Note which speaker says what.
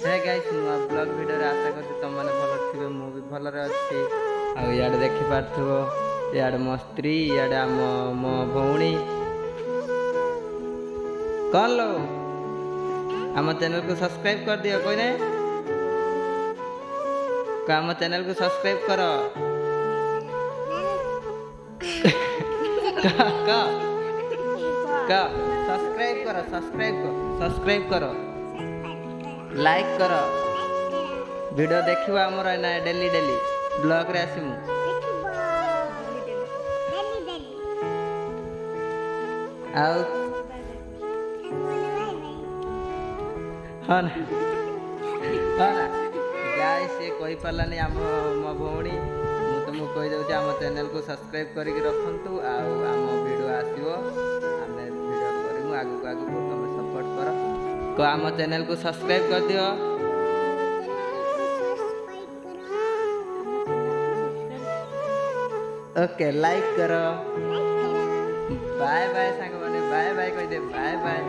Speaker 1: Hey guys नुआ blog video रे आशा करते तुम माने भलो थिबे मु भी भलो रे अछि आ याड देखि पारथबो याड मो स्त्री याड मो भौणी कौन लो आम चैनल को सब्सक्राइब कर दियो कोई ने का आम चैनल को सब्सक्राइब करो का का सब्सक्राइब करो लाइक करो वीडियो देखिबा हमर ना डेली डेली ब्लॉग रे आसीमु आउ हाँ ना गाइस ये कोई पालानी आम मो भौणी मु तुमको कहि दउछि आम चैनल को सब्सक्राइब करिक रखंतु आउ आम वीडियो आसीबो आमे वीडियो करिमु आगु आगु तुम सपोर्ट करो को आम चैनल को सब्सक्राइब कर दियो ओके लाइक करो बाय बाय सांग माने बाय बाय कहि दे बाय बाय।